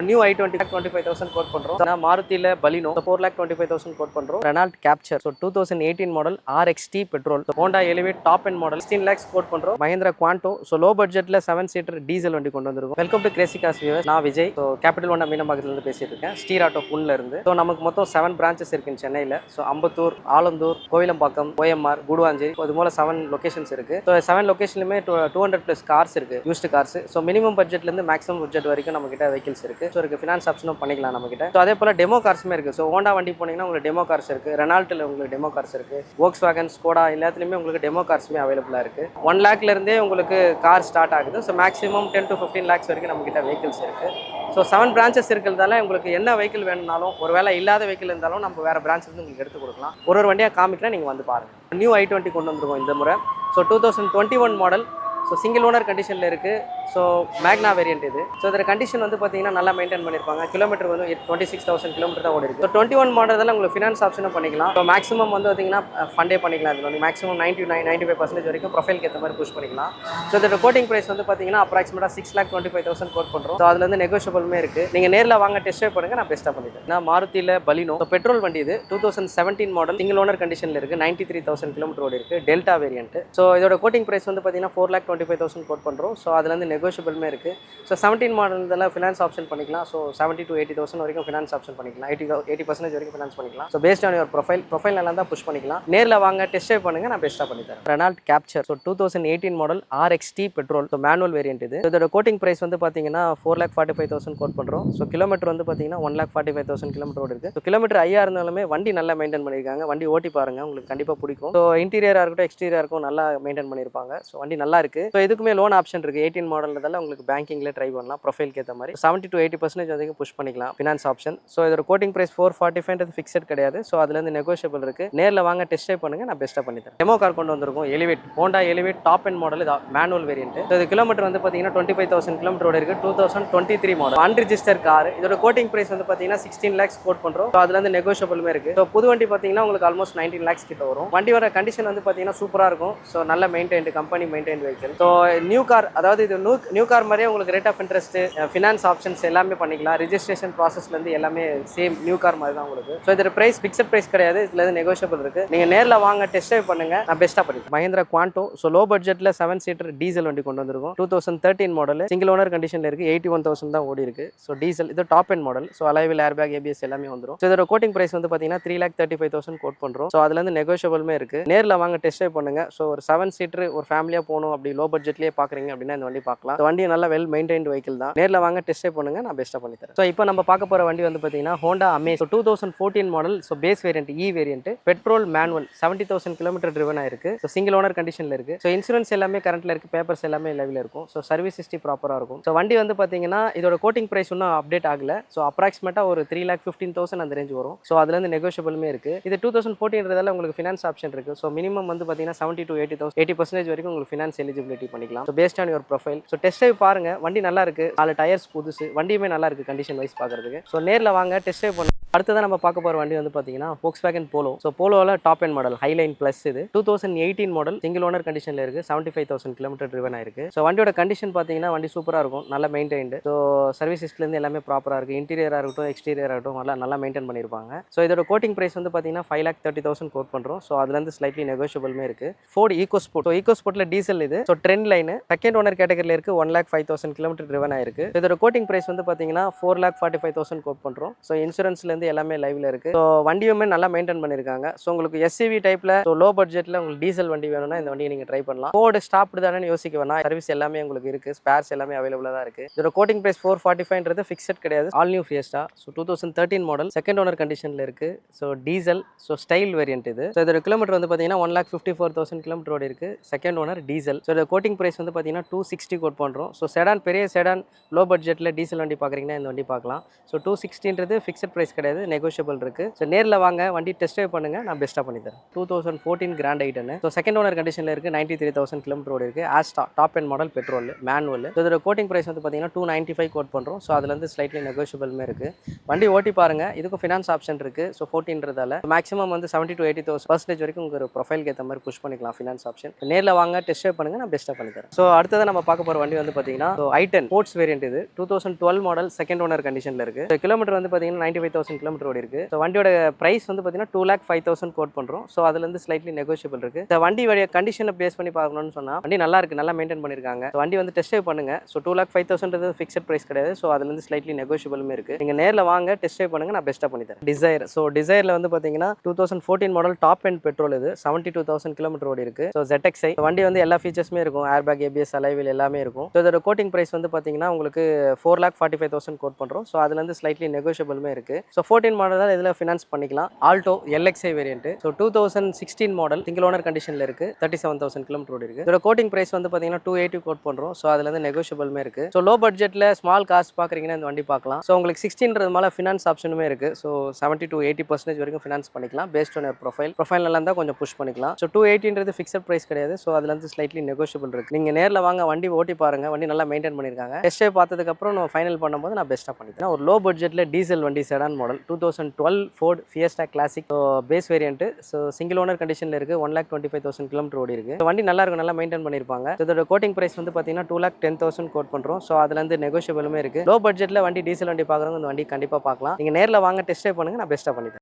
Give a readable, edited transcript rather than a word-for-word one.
New i20 25,000 quote பண்றோம். மாருதியில Baleno 4,25,000 quote பண்றோம். Renault Captur 2018 model RXT petrol. Honda Elevate top end model 16 lakhs quote பண்றோம். Mahindra Quanto low பட்ஜெட்ல 7 seater diesel வண்டி கொண்டு வந்திருக்கோம். Welcome to Crazy cars viewers. நான் விஜய். கேபிட்டல் ஒன் மீனம்பாக்கத்துல இருந்து பேசிட்டு இருக்கேன். ஸ்டீர் ஆட்டோ புல்ல இருந்து. நமக்கு மொத்தம் 7 பிரான்ச்சஸ் இருக்கு சென்னையில. அம்பத்தூர், ஆலந்தூர், கோயிலம்பாக்கம், OMR, கூடுவாஞ்சேரி, இது போல 7 லொகேஷன்ஸ் இருக்கு. 7 லொகேஷன்லயுமே 200+ கார்ஸ் இருக்கு, யூஸ்டு கார்ஸ். மினிமம் பட்ஜெட்ல இருந்து மேக்ஸிமம் பட்ஜெட் வரைக்கும் நம்ம கிட்ட வெஹிக்கிள்ஸ் இருக்கு. இருக்கு ஃபினான்ஸ் ஆப்ஷனும் பண்ணிக்கலாம் நம்ம கிட்ட. அதே போல டெமோ கார்ஸுமே இருக்கு. ஹோண்டா வண்டி போனீங்கன்னா உங்களுக்கு டெமோ கார்ஸ் இருக்கு. ரெனால்ட்ல உங்களுக்கு டெமோ கார்ஸ் இருக்கு. வோக்ஸ்வேகன், ஸ்கோடா எல்லாத்துலயுமே உங்களுக்கு டெமோ கார்ஸுமே அவைலபிளா இருக்கு. 1 lakhல இருந்தே உங்களுக்கு கார் ஸ்டார்ட் ஆகுது. மேக்ஸிமம் 10 to 15 lakhs வரைக்கும் நம்ம கிட்ட வெஹிக்கிள்ஸ் இருக்கு. 7 பிரான்ச்சஸ் இருக்கிறதால உங்களுக்கு என்ன வெஹிக்கிள் வேணும்னாலும், ஒருவேளை இல்லாத வெஹிக்கிள் இருந்தாலும் நம்ம வேற பிரான்ச் இருந்து உங்களுக்கு எடுத்து கொடுக்கலாம். ஒரு வண்டியா காமிக்கிறேன், நீங்க வந்து பாருங்க. நியூ i20 கொண்டு வந்திருக்கோம் இந்த முறை. 2021 மாடல். சிங்கிள் ஓனர் கண்டிஷனில் இருக்குது. மேக்னா வேரியன்ட் இது. இதில் கண்டிஷன் வந்து பார்த்தீங்கன்னா நல்லா மெயின்டைன் பண்ணியிருப்பாங்க. கிலோமீட்டர் வந்து 26,000 கிலோமீட்டர் தான் ஓடி இருக்குது. 21 மாடல் உங்களுக்கு ஃபினான்ஸ் ஆப்ஷனும் பண்ணிக்கலாம். மேக்ஸிமம் வந்து பார்த்தீங்கன்னா ஃபண்டே பண்ணிக்கலாம். இது வந்து மேக்ஸிமம் 95% வரைக்கும் ப்ரொஃபைலுக்கு ஏற்ற மாதிரி புஷ் பண்ணிக்கலாம். இதோட கோட்டிங் ப்ரைஸ் வந்து பார்த்தீங்கன்னா அப்ராக்சிமேட்டாக 6,25,000 கோட் பண்ணுறோம். அதில் வந்து நெகோஷியபிளுமே இருக்குது. நீங்கள் நேரில் வாங்க டெஸ்ட் ட்ரைவ் பண்ணுங்கள், நான் பெஸ்ட்டாக பண்ணிட்டேன். நான் மாருதியில் பலினோ பெட்ரோல் வண்டி இது. 2017 மாடல் சிங்கிள் ஓனர் கண்டிஷனில் இருக்குது. 93,000 கிலோமீட்டர் ஓடி இருக்குது. Delta variant. இதோட கோட்டிங் ப்ரைஸ் வந்து பார்த்தீங்கன்னா 4,25,000 கோட் பண்ணுறோம். அதுலேருந்து நெகோஷியபிளுமே இருக்குது. 17 மாடல் இதெல்லாம் ஃபினான்ஸ் ஆப்ஷன் பண்ணிக்கலாம். 70,000 to 80,000 வரைக்கும் ஃபினான்ஸ் ஆப்ஷன் பண்ணிக்கலாம். 80% வரைக்கும் ஃபினான்ஸ் பண்ணிக்கலாம். பேஸ்ட் ஆன் யுவர் ப்ரொஃபைல் நல்லா தான் புஷ் பண்ணிக்கலாம். நேரில் வாங்க டெஸ்ட் ட்ரைவ் பண்ணுங்கள், நான் பெஸ்ட்டாக பண்ணி தரேன். Renault Captur 2018 model RXT petrol. Manual variant இது. இதோட கோட்டிங் ப்ரைஸ் வந்து பார்த்தீங்கன்னா 4,45,000 கோட் பண்ணுறோம். கிலோமீட்டர் வந்து பார்த்தீங்கன்னா 1,45,000 கிலோமீட்டர் ஓடி இருக்குது. கிலோமீட்டர் ஐயா இருந்தாலுமே வண்டி நல்லா மெயின்டைன் பண்ணியிருக்காங்க. வண்டி ஓட்டி பாருங்கள், உங்களுக்கு கண்டிப்பாக பிடிக்கும். இன்டீரியராக இருக்கட்டும், எக்ஸ்டீரியராக இருக்கும், நல்லா மெயின்டைன் பண்ணியிருப்பாங்க. வண்டி நல்லா இருக்குது. இதுக்குமே லோன் ஆப்ஷன் இருக்குது. 18 மாடல்ல உங்களுக்கு பேங்கிங்ல ட்ரை பண்ணலாம். ப்ரொஃபைலுக்கு ஏற்ற மாதிரி 70 to 80% வரைக்கும் புஷ் பண்ணிக்கலாம் ஃபினான்ஸ் ஆப்ஷன். இதோட கோட்டிங் பிரைஸ் 445 ஃபிக்ஸட் கிடையாது. அதுலேருந்து நெகோஷியபிள் இருக்கு. நேரில் வாங்க டெஸ்ட் ட்ரைவ் பண்ணுங்க, நான் பெஸ்ட்டாக பண்ணி தரேன். டெமோ கார் கொண்டு வந்திருக்கோம். Elevate, Honda Elevate top end model. இது மேனுவல் வேரியன்ட். இது கிலோமீட்டர் வந்து பார்த்தீங்கன்னா 25,000 கிலோமீட்டர் ஓடி இருக்கு. 2023 மாடல் அன்ரிஜிஸ்டர் கார். இதோட கோட்டிங் பிரைஸ் வந்து பார்த்தீங்கன்னா 16 lakhs கோட் பண்ணுறோம். அதுலேருந்து நெகோஷியபிளுமே இருக்கு. புது வண்டி பார்த்தீங்கன்னா உங்களுக்கு ஆல்மோஸ்ட் 19 lakhs கிட்ட வரும். வண்டியோட கண்டிஷன் வந்து பார்த்தீங்கன்னா சூப்பராக இருக்கும். நல்ல maintained company maintain vehicle. New car, அதாவது இது நியூ கார் மாதிரியே உங்களுக்கு rate of interest, finance options எல்லாமே பண்ணிக்கலாம். ரிஜிஸ்ட்ரேஷன் ப்ராசஸ்லேருந்து எல்லாமே சேம் நியூ கார் மாதிரி தான் உங்களுக்கு. இதோட பிரைஸ் ஃபிக்ஸட் பிரைஸ் கிடையாது. இதுல இருந்து நெகோஷியபிள் இருக்கு. நீங்க நேரில் வாங்க டெஸ்ட் ட்ரைவ் பண்ணுங்க, நான் பெஸ்ட்டாக பண்ணிக்கிறேன். மஹிந்திரா குவாண்டோ லோ பட்ஜெட்ல 7 சீட்டர் டீசல் வண்டி கொண்டு வந்திருக்கோம். 2013 மாடல் சிங்கிள் ஓனர் கண்டிஷன்ல இருக்கு. 81,000 தான் ஓடி இருக்கு. டீசல் இது டாப் எண்ட் மாடல். அலைவில் ஏர்பேக், ABS எல்லாமே வந்துடும். இதோட கோட்டிங் பிரைஸ் வந்து பார்த்தீங்கன்னா 3,35,000 கோட் பண்ணுறோம். அதுல இருந்து நெகோஷியபிளுமே இருக்கு. நேரில் வாங்க டெஸ்ட் ட்ரைவ் பண்ணுங்க. ஒரு 7 சீட்டர் ஒரு ஃபேமிலியாக போகணும் அப்படி லோ பட்ஜெட்லேயே பார்க்குறீங்க அப்படின்னா இந்த வண்டி பார்க்கலாம். வண்டி நல்ல வெல் மெயின்டைன்டு வெஹிக்கிள் தான். நேரில் வாங்க டெஸ்ட் ட்ரைவ் பண்ணுங்க, நான் பெஸ்ட்டாக பண்ணி தரேன். இப்போ நம்ம பார்க்க போகிற வண்டி வந்து பார்த்தீங்கன்னா Honda Amaze 2014 model. Base variant, E variant, petrol manual, 70,000 kilometre driven ஆயிருக்கு. சிங்கிள் ஓனர் கண்டிஷனில் இருக்கு. இன்சூரன்ஸ் எல்லாமே கரண்ட்ல இருக்கு. பேப்பர்ஸ் எல்லாமே லைவ்ல இருக்கும். சர்வீஸ் ஹிஸ்ட்ரி ப்ராப்பராக இருக்கும். வண்டி வந்து பார்த்தீங்கன்னா இதோட கோட்டிங் பிரைஸ் இன்னும் அப்டேட் ஆகல. அப்ராக்சிமேட்டா ஒரு 3,15,000 அந்த ரேஞ்ச் வரும். அதுலேருந்து நெகோஷியபிளுமே இருக்கு. இது 2014 உங்களுக்கு ஃபினான்ஸ் ஆப்ஷன் இருக்கு. மினிமம் வந்து பார்த்தீங்கன்னா 70 to 80% வரைக்கும் உங்களுக்கு ஃபினான்ஸ் எலிஜிபிலிட்டி பண்ணிக்கலாம். Based on your profile. Test drive பாருங்க, வண்டி நல்லா இருக்கு. 4 டயர்ஸ் புதுசு, வண்டியுமே நல்லா இருக்கு கண்டிஷன் வைஸ் பார்க்கறதுக்கு. நேரில் வாங்க டெஸ்ட் ட்ரைவ் பண்ணுங்க. அடுத்ததான் நம்ம பார்க்க போகிற வண்டி வந்து பார்த்தீங்கன்னா Volkswagen Polo. போலோவில் top end model Highline plus. இது 2018 மாடல் சிங்கிள் ஓனர் கண்டிஷனில் இருக்குது. 75,000 கிலோமீட்டர் ட்ரிவன் ஆயிருக்கு. வண்டியோட கண்டிஷன் பார்த்தீங்கன்னா வண்டி சூப்பராக இருக்கும், நல்லா மெயின்டைன்டு. சர்வீஸ் ஹிஸ்ட்ரிலேருந்து எல்லாமே ப்ராப்பராக இருக்குது. இன்டீரியராக இருக்கட்டும், எக்ஸ்டீரியராக இருக்கட்டும், நல்லா மெயின்டைன் பண்ணியிருப்பாங்க. இதோட கோட்டிங் பிரைஸ் வந்து பார்த்தீங்கன்னா 5,30,000 கோட் பண்ணுறோம். அதுலேருந்து ஸ்லைட்லி நெகோஷியபிளுமே இருக்குது. Ford EcoSport. ஈகோஸ்போர்ட்டில் டீசல் இது. ட்ரெண்ட் லைன் செகண்ட் ஓனர் கேட்டகரியில் இருக்குது. 1,05,000 கிலோமீட்டர் ட்ரிவன் ஆயிருக்கு. இதோட கோட்டிங் பிரைஸ் வந்து பார்த்தீங்கன்னா 4,45,000 கோட் பண்ணுறோம். இன்சூரன்ஸ்லேருந்து எல்லாமே லைவ்ல இருக்கு. வண்டியுமே நல்லா மெயின்டைன் பண்ணிருக்காங்க. உங்களுக்கு SUV டைப்ல லோ பட்ஜெட்ல உங்களுக்கு டீசல் வண்டி வேணும்னா இந்த வண்டியை நீங்க ட்ரை பண்ணலாம். ஃபோர்டு ஸ்டாப்டு தானே யோசிக்க வேணாம். சர்வீஸ் எல்லாமே உங்களுக்கு இருக்கு. ஸ்பேர்ஸ் எல்லாமே அவைலபிளா தான் இருக்கு. இதோட கோட்டிங் பிரைஸ் 445 ஃபிக்ஸட் கிடையாது. All new Fiesta 2013 model second owner கண்டிஷன்ல இருக்கு. டீசல் ஸ்டைல் வேரியன்ட் இது. இதோட கிலோமீட்டர் வந்து பாத்தீங்கன்னா 1,54,000 கிலோமீட்டர் ஓடி இருக்கு. Second owner diesel. இதோட கோட்டிங் பிரைஸ் வந்து பாத்தீங்கன்னா 260 கோட் பண்றோம். செடான், பெரிய செடான் லோ பட்ஜெட்ல டீசல் வண்டி பாக்குறீங்கன்னா இந்த வண்டி பார்க்கலாம். 260 ஃபிக்ஸட் பிரைஸ் கிடையாது, நெகோஷியபிள் இருக்கு. நேரில் வாங்க, வண்டி டெஸ்ட் ட்ரைவ் பண்ணுங்க, நான் பெஸ்ட்டாக பண்ணி தரேன். 2014 கிராண்ட் ஐட்டன். செகண்ட் ஓனர் கண்டிஷனில் இருக்கு. 93,000 கிலோமீட்டர் ஓடி இருக்கு. Asta top end model petrol manual. இதோட கோட்டிங் பிரைஸ் வந்து பார்த்தீங்கன்னா 295 கோட் பண்ணுறோம். அதுலேருந்து ஸ்லைட்லி நெகோஷியபிளுமே இருக்கு. வண்டி ஓட்டி பாருங்க. இதுக்கு ஃபினான்ஸ் ஆப்ஷன் இருக்கு. 14 மேக்ஸிமம் வந்து 70 to 80,000% வரைக்கும் உங்க ப்ரொஃபைலுக்கு ஏற்ற மாதிரி புஷ் பண்ணிக்கலாம் ஃபினான்ஸ் ஆப்ஷன். நேரில் வாங்க டெஸ்ட் ட்ரைவ் பண்ணுங்க, நான் பெஸ்ட்டாக பண்ணி தரேன். அடுத்ததான் நம்ம பார்க்க போகிற வண்டி வந்து பார்த்தீங்கன்னா i10 ஸ்போர்ட்ஸ் வேரியன்ட் இது 2012 மாடல் செகண்ட் ஓனர் கண்டிஷனில் இருக்கு. கிலோமீட்டர் வந்து பார்த்தீங்கன்னா 95,000 கிலோமீட்டர் ஓடி இருக்கு. ஸோ வண்டியோட பிரைஸ் வந்து பார்த்தீங்கன்னா 2,05,000 கோட் பண்ணுறோம். ஸோ அதுலேருந்து ஸ்லைட்லி நெகோஷியபிள் இருக்கு. இந்த வண்டியோட கண்டிஷனை பேஸ் பண்ணி பார்க்கணும்னு சொன்னால் வண்டி நல்லா இருக்கு, நல்லா மெயின்டைன் பண்ணியிருக்காங்க. வண்டி வந்து டெஸ்ட் ட்ரைவ் பண்ணுங்க. ஸோ 2,05,000 ஃபிக்ஸட் பிரைஸ் கிடையாது. ஸோ அதுலேருந்து ஸ்லைட்லி நெகோஷியபிளுமே இருக்கு. நீங்கள் நேரில் வாங்க, டெஸ்ட் ட்ரைவ் பண்ணுங்க, நான் பெஸ்ட்டாக பண்ணி தரேன். டிசைர். ஸோ டிசைரில் வந்து பார்த்தீங்கன்னா 2014 மாடல் டாப் அண்ட் பெட்ரோல் இது 72,000 கிலோமீட்டர் ஓடி இருக்கு. ஸோ ZXi வண்டி வந்து எல்லா ஃபீச்சர்ஸுமே இருக்கும். ஏர் பேக், ABS, அலைவில் எல்லாமே இருக்கும். ஸோ இதோட கோட்டிங் பிரைஸ் வந்து பார்த்தீங்கன்னா உங்களுக்கு 4,45,000 கோட் பண்ணுறோம். ஸோ அதுலேருந்து ஸ்லைட்லி நெகோஷியபிளுமே இருக்கு. ஸோ 14 மாடல் தான் இதில் ஃபினான்ஸ் பண்ணிக்கலாம். Alto LXi variant. So 2016 model single owner கண்டிஷனில் இருக்கு. 37,000 கிலோமீட்டர் ஓடி இருக்கு. இதோட கோட்டிங் பிரைஸ் வந்து பார்த்தீங்கன்னா 280 கோட் பண்ணுறோம். ஸோ அதுலேருந்து நெகோஷியபிளுமே இருக்கு. ஸோ லோ பட்ஜெட்டில் ஸ்மால் காஸ்ட் பார்க்குறீங்கன்னா இந்த வண்டி பார்க்கலாம். ஸோ உங்களுக்கு 16ன்றது மேலே ஃபினான்ஸ் ஆப்ஷனுமே இருக்கு. ஸோ 70 to 80% வரைக்கும் ஃபினான்ஸ் பண்ணிக்கலாம். பேஸ்ட் ஆன் ப்ரொஃபைல் நல்லா இருந்தால் கொஞ்சம் புஷ் பண்ணிக்கலாம். ஸோ 280ன்றது ஃபிக்ஸட் பிரைஸ் கிடையாது. ஸோ அதுலேருந்து ஸ்லைட்லி நெகோஷியபிள் இருக்கு. நீங்கள் நேரில் வாங்க, வண்டி ஓட்டி பாருங்க. வண்டி நல்லா மெயின்டைன் பண்ணியிருக்காங்க. டெஸ்ட் ட்ரைவ் பார்த்ததுக்கப்புறம் நான் ஃபைனல் பண்ணும்போது நான் பெஸ்ட்டாக பண்ணிக்கிறேன். ஒரு லோ பட்ஜெட்டில் டீசல் வண்டி sedan model 2012 Ford Fiesta Classic. So base variant. So single owner கண்டிஷனில் இருக்கு. 1,25,000 கிலோமீட்டர் ஓடி இருக்கு. வண்டி நல்லா இருக்கும், நல்லா மெயின்டைன் பண்ணியிருப்பாங்க. இதோட கோட்டிங் பிரைஸ் வந்து பார்த்தீங்கன்னா 2,10,000 கோட் பண்ணுறோம். ஸோ அதுலேருந்து நெகோஷியபிளுமே இருக்கு. லோ பட்ஜெட்டில் வண்டி டீசல் வண்டி பார்க்குறவங்க இந்த வண்டி கண்டிப்பாக பார்க்கலாம். நீங்கள் நேரில் வாங்க, டெஸ்ட் ட்ரைவ் பண்ணுங்க, நான் பெஸ்ட்டாக பண்ணித்தரேன்.